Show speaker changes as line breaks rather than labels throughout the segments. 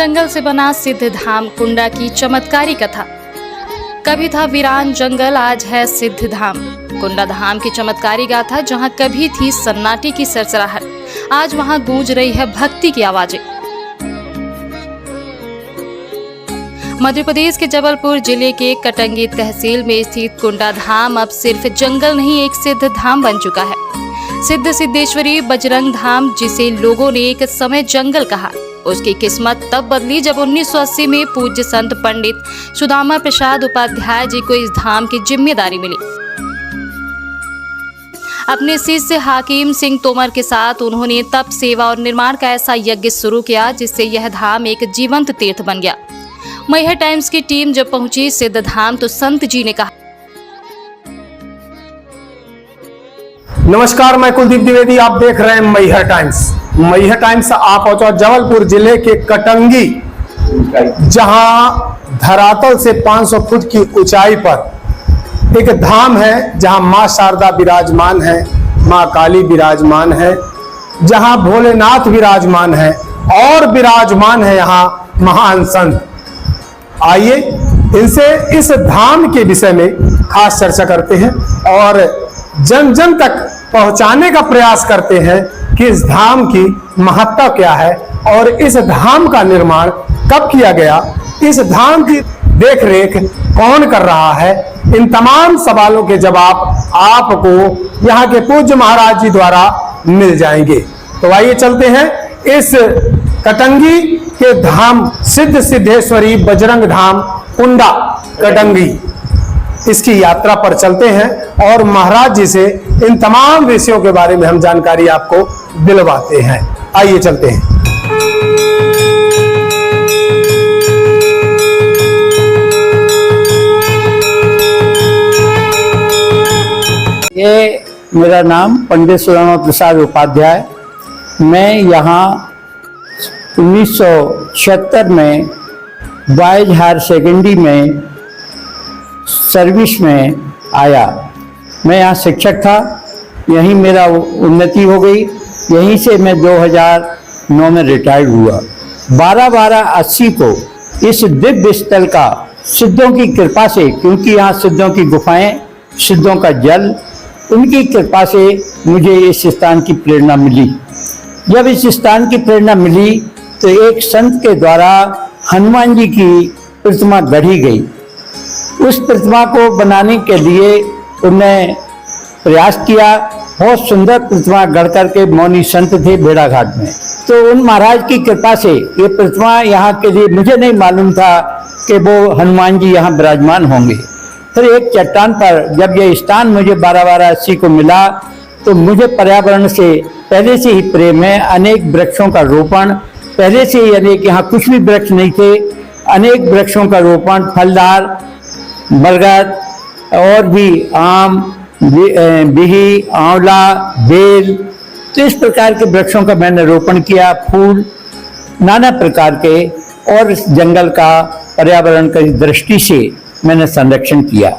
जंगल से बना सिद्ध धाम कुंडा की चमत्कारी कथा। कभी था वीरान जंगल, आज है सिद्ध धाम। कुंडा धाम की चमत्कारी गाथा, जहां कभी थी सन्नाटे की सरसराहट, आज वहां गूंज रही है भक्ति की आवाजें। मध्य प्रदेश के जबलपुर जिले के कटंगी तहसील में स्थित कुंडा धाम अब सिर्फ जंगल नहीं, एक सिद्ध धाम बन चुका है। सिद्ध सिद्धेश्वरी बजरंग धाम, जिसे लोगों ने एक समय जंगल कहा, उसकी किस्मत तब बदली जब 1980 में पूज्य संत पंडित सुदामा प्रसाद उपाध्याय जी को इस धाम की जिम्मेदारी मिली। अपने शिष्य हाकिम सिंह तोमर के साथ उन्होंने तप, सेवा और निर्माण का ऐसा यज्ञ शुरू किया जिससे यह धाम एक जीवंत तीर्थ बन गया। मैहर टाइम्स की टीम जब पहुंची सिद्ध धाम तो संत जी ने कहा,
नमस्कार, मैं कुलदीप द्विवेदी, आप देख रहे हैं मैहर टाइम्स। मैहर टाइम्स आप पहुंचा जबलपुर जिले के कटंगी, जहां धरातल से 500 फुट की ऊंचाई पर एक धाम है, जहां मां शारदा विराजमान है, मां काली विराजमान है, जहां भोलेनाथ विराजमान है और विराजमान है यहां महान संत। आइए इनसे इस धाम के विषय में खास चर्चा करते हैं और जन जन तक पहुंचाने का प्रयास करते हैं कि इस धाम की महत्ता क्या है और इस धाम का निर्माण कब किया गया, इस धाम की देखरेख कौन कर रहा है। इन तमाम सवालों के जवाब आपको यहाँ के पूज्य महाराज जी द्वारा मिल जाएंगे। तो आइए चलते हैं इस कटंगी के धाम सिद्ध सिद्धेश्वरी बजरंग धाम कुंडा कटंगी, इसकी यात्रा पर चलते हैं और महाराज जी से इन तमाम विषयों के बारे में हम जानकारी आपको दिलवाते हैं। आइए चलते हैं।
ये मेरा नाम पंडित सुदामा प्रसाद उपाध्याय। मैं यहाँ 1976 में बॉयज हायर सेकेंडरी में सर्विस में आया। मैं यहाँ शिक्षक था, यहीं मेरा उन्नति हो गई। यहीं से मैं 2009 में रिटायर्ड हुआ। 12/12/80 को इस दिव्य स्थल का सिद्धों की कृपा से, क्योंकि यहाँ सिद्धों की गुफाएं, सिद्धों का जल, उनकी कृपा से मुझे इस स्थान की प्रेरणा मिली। जब इस स्थान की प्रेरणा मिली तो एक संत के द्वारा हनुमान जी की प्रतिमा गढ़ी गई। उस प्रतिमा को बनाने के लिए उन्हें प्रयास किया। बहुत सुंदर प्रतिमा गढ़ करके मौनी संत थे भेड़ा घाट में। तो उन महाराज की कृपा से ये प्रतिमा यहाँ के लिए, मुझे नहीं मालूम था कि वो हनुमान जी यहाँ विराजमान होंगे। फिर एक चट्टान पर जब ये स्थान मुझे 12/12/80 को मिला तो मुझे पर्यावरण से पहले से ही प्रेम है। अनेक वृक्षों का रोपण पहले से ही, अनेक, यहाँ कुछ भी वृक्ष नहीं थे, अनेक वृक्षों का रोपण, फलदार, बरगद और भी आम, बिही, आंवला, बेल, तो इस प्रकार के वृक्षों का मैंने रोपण किया। फूल नाना प्रकार के और जंगल का, पर्यावरण की दृष्टि से मैंने संरक्षण किया।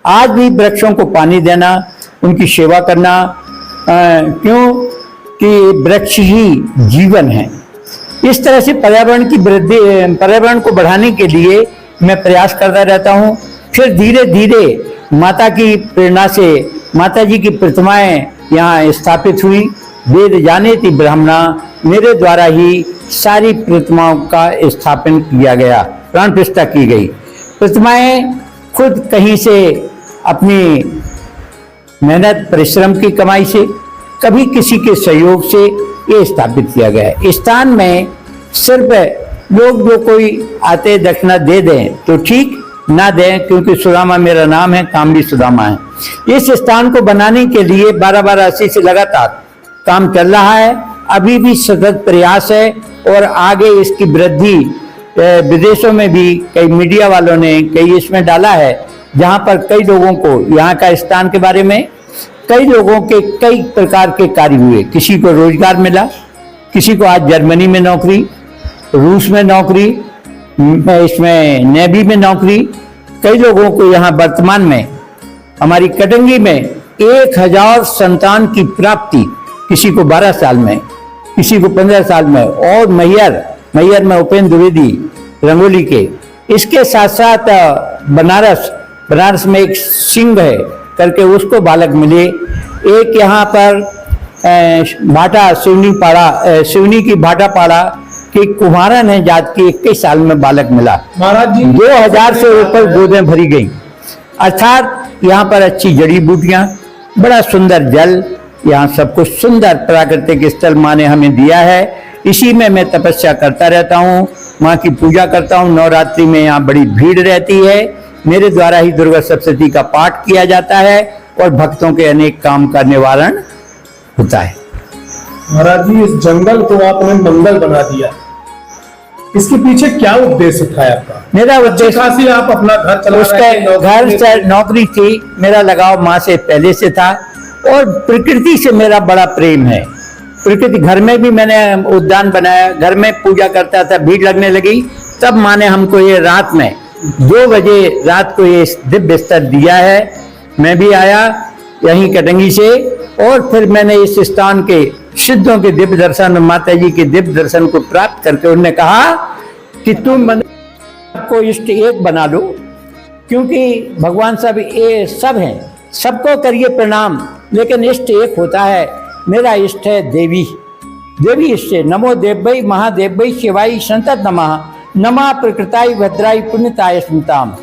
आज भी वृक्षों को पानी देना, उनकी सेवा करना, क्यों कि वृक्ष ही जीवन है। इस तरह से पर्यावरण की वृद्धि, पर्यावरण को बढ़ाने के लिए मैं प्रयास करता रहता हूँ। फिर धीरे धीरे माता की प्रेरणा से माता जी की प्रतिमाएं यहाँ स्थापित हुई। वेद जाने थी ब्राह्मणा, मेरे द्वारा ही सारी प्रतिमाओं का स्थापन किया गया, प्राण प्रतिष्ठा की गई। प्रतिमाएं खुद कहीं से अपनी मेहनत परिश्रम की कमाई से, कभी किसी के सहयोग से ये स्थापित किया गया है। स्थान में सिर्फ लोग जो कोई आते दक्षिणा दे दें तो ठीक, ना दें, क्योंकि सुदामा मेरा नाम है, काम भी सुदामा है। इस स्थान को बनाने के लिए 12/12/80 से लगातार काम चल रहा है। अभी भी सतत प्रयास है और आगे इसकी वृद्धि विदेशों में भी कई मीडिया वालों ने कई इसमें डाला है, जहां पर कई लोगों को यहाँ का स्थान के बारे में, कई लोगों के कई प्रकार के कार्य हुए। किसी को रोजगार मिला, किसी को आज जर्मनी में नौकरी, रूस में नौकरी, इसमें नेवी में नौकरी। कई लोगों को यहाँ वर्तमान में हमारी कटंगी में 1000 संतान की प्राप्ति, किसी को 12 साल में, किसी को 15 साल में, और मैहर मैयर में उपेंद्र द्विवेदी रंगोली के। इसके साथ साथ बनारस में एक सिंह है करके उसको बालक मिले। एक यहाँ पर भाटा सिवनी की भाटा पाड़ा कि कुम्हारन है जात की 21 साल में बालक मिला।
महाराज जी
2000 से ऊपर गोदें भरी गई। अर्थात यहाँ पर अच्छी जड़ी बूटियां, बड़ा सुंदर जल, यहाँ सब कुछ सुंदर प्राकृतिक स्थल माँ ने हमें दिया है। इसी में मैं तपस्या करता रहता हूँ, माँ की पूजा करता हूँ। नवरात्रि में यहाँ बड़ी भीड़ रहती है। मेरे द्वारा ही दुर्गा सप्तशती का पाठ किया जाता है और भक्तों के अनेक काम का निवारण होता है।
महाराज जी इस जंगल को आपने मंगल बना दिया, इसके पीछे क्या उद्देश्य था आपका?
मेरा उद्देश्य
खासी आप अपना घर चला रहे थे,
घर नौकरी थी, मेरा लगाव माँ से पहले से था और प्रकृति से मेरा बड़ा प्रेम है। प्रकृति, घर में भी मैंने उद्यान बनाया, घर में पूजा करता था। भीड़ लगने लगी तब माँ ने हमको ये रात में 2 बजे रात को ये दिव्य स्तर दिया है। मैं भी आया यहीं कटंगी से और फिर मैंने इस स्थान के सिद्धों के दिव्य दर्शन, माता जी के दिव्य दर्शन को प्राप्त करके उन्होंने कहा कि तुम को इष्ट एक बना लो, क्योंकि भगवान सब हैं, सबको करिए प्रणाम, लेकिन इष्ट एक होता है। मेरा इष्ट है देवी, देवी इष्ट है। नमो देव्यै महादेव्यै शिवाय संतत नमः, नमः प्रकृताय भद्राय पुण्यताय स्मृताम,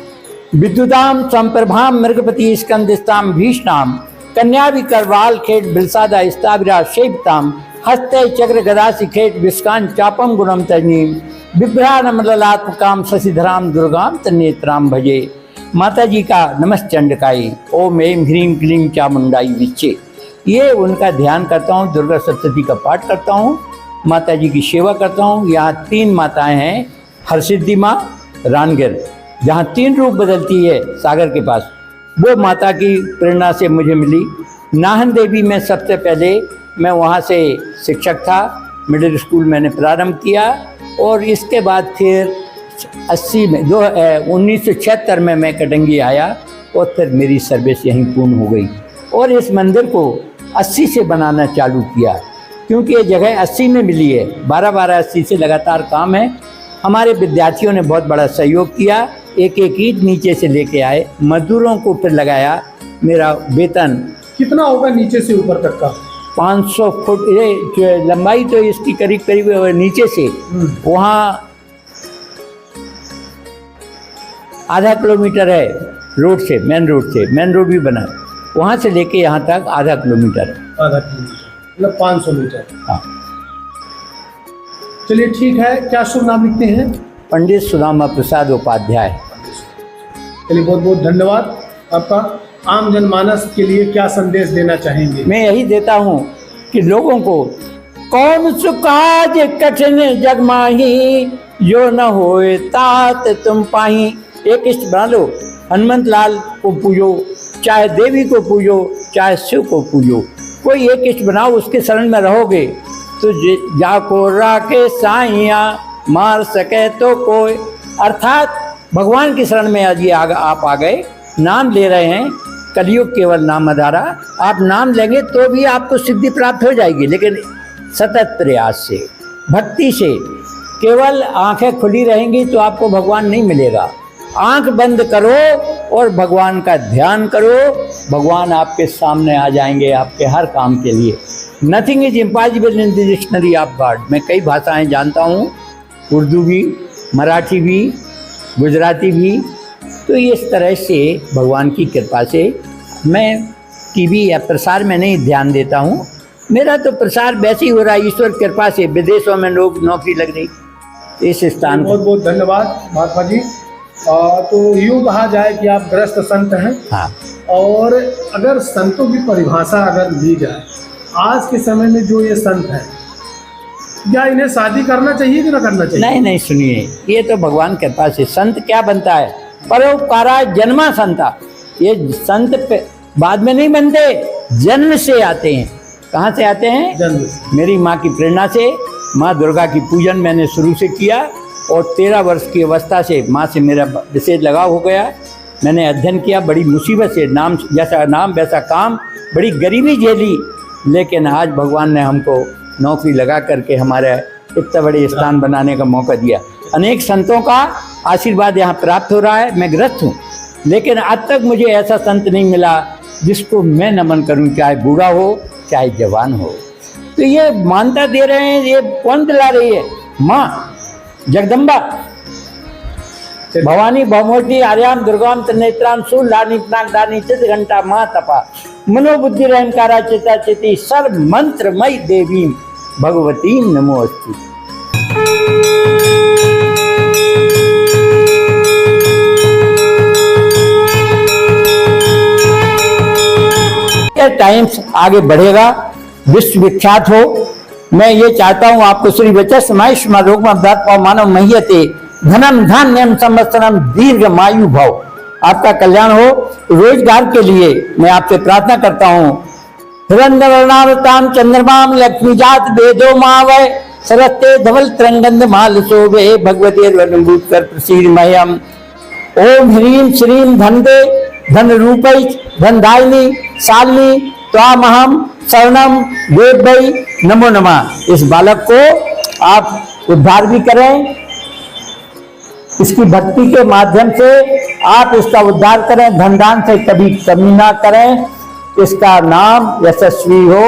विद्युताम संप्रभाम मृगपति स्कंदिस्ताम भीषणाम, कन्या विकरवाल खेट बिलसादा स्ताविरा शेवताम, हस्ते चक्र गदासी खेट विस्कान चापम गुणम तजनीम, बिभ्रानम ललात्मकाम शशिधराम दुर्गाम तन्नेत्राम भजे। माता जी का नमश्चंडकाई, ओम ऐं ह्रीं क्लीं चामुंडाई विच्चे, ये उनका ध्यान करता हूँ। दुर्गा सप्तशती का पाठ करता हूँ, माता जी की सेवा करता हूँ। यहाँ 3 माताएं हैं, हरसिद्धि माँ, रानगिर, जहाँ 3 रूप बदलती है सागर के पास, वो माता की प्रेरणा से मुझे मिली। नाहन देवी में सबसे पहले मैं वहाँ से शिक्षक था, मिडिल स्कूल मैंने प्रारंभ किया और इसके बाद फिर 1976 में मैं कटंगी आया और फिर मेरी सर्विस यहीं पूर्ण हो गई और इस मंदिर को 80 से बनाना चालू किया, क्योंकि ये जगह 80 में मिली है। 12-80 से लगातार काम है। हमारे विद्यार्थियों ने बहुत बड़ा सहयोग किया, एक ईंट नीचे से लेके आए, मजदूरों को फिर लगाया। मेरा वेतन
कितना होगा नीचे से ऊपर तक का?
500 फुट ये लंबाई तो इसकी करीब करीब नीचे से वहाँ आधा किलोमीटर है रोड से, मेन रोड भी बना है, वहाँ से लेके यहाँ तक आधा किलोमीटर है।
आधा किलोमीटर मतलब 500 मीटर।
हाँ।
चलिए ठीक है, क्या शुभ नाम लिखते हैं?
पंडित सुदामा प्रसाद उपाध्याय।
चलिए बहुत बहुत धन्यवाद आपका। आम जनमानस के लिए क्या संदेश देना चाहेंगे?
मैं यही देता हूँ कि लोगों को कौन सुकाज कठिन जग माही, जो न होए तात तुम पाही। एक इष्ट बना लो, हनुमंत लाल को पूजो, चाहे देवी को पूजो, चाहे शिव को पूजो, कोई एक इष्ट बनाओ, उसके शरण में रहोगे तो जाको राके साइया मार सके तो कोई। अर्थात भगवान की शरण में आज ये आप आ गए, नाम ले रहे हैं, कलयुग केवल नाम आधारा। आप नाम लेंगे तो भी आपको सिद्धि प्राप्त हो जाएगी, लेकिन सतत प्रयास से, भक्ति से। केवल आंखें खुली रहेंगी तो आपको भगवान नहीं मिलेगा। आंख बंद करो और भगवान का ध्यान करो, भगवान आपके सामने आ जाएंगे आपके हर काम के लिए। Nothing is impossible in the dictionary of God. मैं कई भाषाएं जानता हूँ, उर्दू भी, मराठी भी, गुजराती भी। तो इस तरह से भगवान की कृपा से मैं टीवी या प्रसार में नहीं ध्यान देता हूँ। मेरा तो प्रसार वैसे ही हो रहा है, ईश्वर कृपा से विदेशों में लोग नौकरी लग रही। इस स्थान
बहुत बहुत धन्यवाद महात्मा जी। तो यूँ कहा जाए कि आप ग्रस्त संत हैं।
हाँ।
और अगर संतों की परिभाषा अगर ली जाए, आज के समय में जो ये संत हैं, क्या इन्हें शादी करना चाहिए कि ना करना चाहिए?
नहीं नहीं, सुनिए, ये तो भगवान के पास है। संत क्या बनता है? परोपकारा जन्मा संता। ये संत बाद में नहीं बनते, जन्म से आते हैं। कहाँ से आते हैं?
जन्म से।
मेरी माँ की प्रेरणा से माँ दुर्गा की पूजन मैंने शुरू से किया और 13 वर्ष की अवस्था से माँ से मेरा विशेष लगाव हो गया। मैंने अध्ययन किया, बड़ी मुसीबत से, नाम जैसा नाम वैसा काम, बड़ी गरीबी झेली, लेकिन आज भगवान ने हमको नौकरी लगा करके हमारे इतना बड़े स्थान बनाने का मौका दिया। अनेक संतों का आशीर्वाद यहाँ प्राप्त हो रहा है, मैं ग्रस्त हूँ, लेकिन आज तक मुझे ऐसा संत नहीं मिला जिसको मैं नमन करूँ, चाहे बूढ़ा हो चाहे जवान हो। तो ये मानता दे रहे हैं, ये कौन दिला रही है? माँ जगदम्बा, भवानी भवमूर्ति आर्याम दुर्गाम त्रिनेत्राम शूलानी नागदानी चित घंटा माँ तपा मनोबुद्धि रहंकारा चिता चिति सर्व मंत्रमयी देवी भगवती नमोस्तु। टाइम्स आगे बढ़ेगा, विश्व विख्यात हो। मैं ये चाहता हूँ आपको श्री वचस महिष्मा मानव महियते धनम धान्यम संवत्सरम दीर्घमायु भव, आपका कल्याण हो। रोजगार के लिए मैं आपसे प्रार्थना करता हूँ। हिरण्यवर्णावताम चंद्रमाम लक्ष्मी जात वेदो मावय सरस्ते धवल तरंगंद माल शोभे भगवते रनुभूत कर प्रसीद मह्यम। ओम ह्रीं श्रीं धनदे धन रूपै धनदायिनी शालिनी त्वामहम शरणम देवै नमो नमः। इस बालक को आप उद्धार भी करें, इसकी भक्ति के माध्यम से आप इसका उद्धार करें, धनदान से कभी कमी ना करें। इसका नाम यशस्वी हो,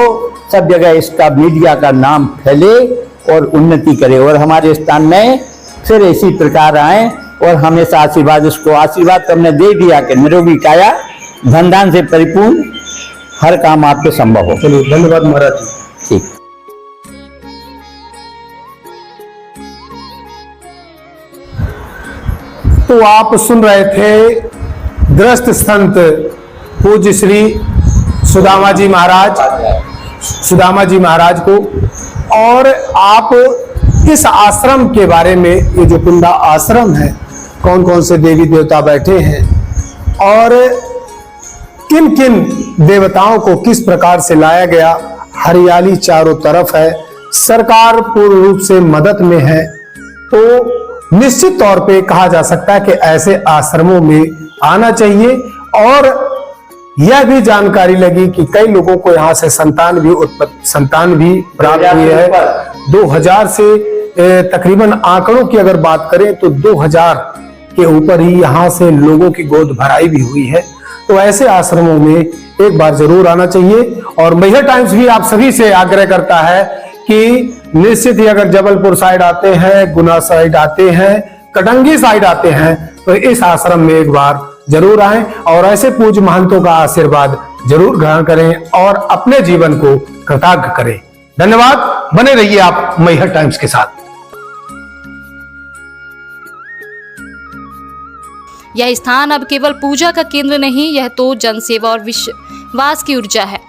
सब जगह इसका मीडिया का नाम फैले और उन्नति करे, और हमारे स्थान में फिर इसी प्रकार आए और हमेशा आशीर्वाद, इसको आशीर्वाद तो हमने दे दिया कि निरोगी काया धनदान से परिपूर्ण, हर काम आपके संभव हो।
चलिए, धन्यवाद महाराज जी।
ठीक।
तो आप सुन रहे थे ग्रस्त संत पूज्य श्री सुदामा जी महाराज को, और आप इस आश्रम के बारे में, ये जो कुंडा आश्रम है, कौन कौन से देवी देवता बैठे हैं और किन किन देवताओं को किस प्रकार से लाया गया। हरियाली चारों तरफ है, सरकार पूर्ण रूप से मदद में है, तो निश्चित तौर पे कहा जा सकता है कि ऐसे आश्रमों में आना चाहिए। और यह भी जानकारी लगी कि कई लोगों को यहाँ से संतान भी प्राप्त हुई है। 2000 से तकरीबन आंकड़ों की अगर बात करें तो 2000 के ऊपर ही यहाँ से लोगों की गोद भराई भी हुई है। तो ऐसे आश्रमों में एक बार जरूर आना चाहिए। और मैहर टाइम्स भी आप सभी से आग्रह करता है कि निश्चित ही अगर जबलपुर साइड आते हैं, गुना साइड आते हैं, कटंगी साइड आते हैं, तो इस आश्रम में एक बार जरूर आएं और ऐसे पूज्य महंतों का आशीर्वाद जरूर ग्रहण करें और अपने जीवन को कृतज्ञ करें। धन्यवाद, बने रहिए आप मैहर टाइम्स के साथ।
यह स्थान अब केवल पूजा का केंद्र नहीं, यह तो जनसेवा और विश्वास की ऊर्जा है।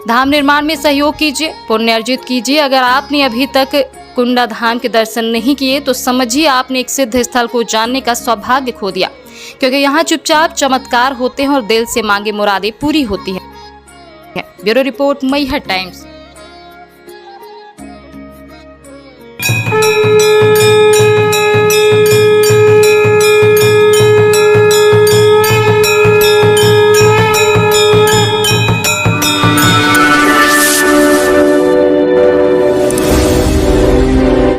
धाम निर्माण में सहयोग कीजिए, पुण्य अर्जित कीजिए। अगर आपने अभी तक कुंडा धाम के दर्शन नहीं किए तो समझिए आपने एक सिद्ध स्थल को जानने का सौभाग्य खो दिया, क्योंकि यहाँ चुपचाप चमत्कार होते हैं और दिल से मांगे मुरादें पूरी होती हैं। Bureau report, Maihar times.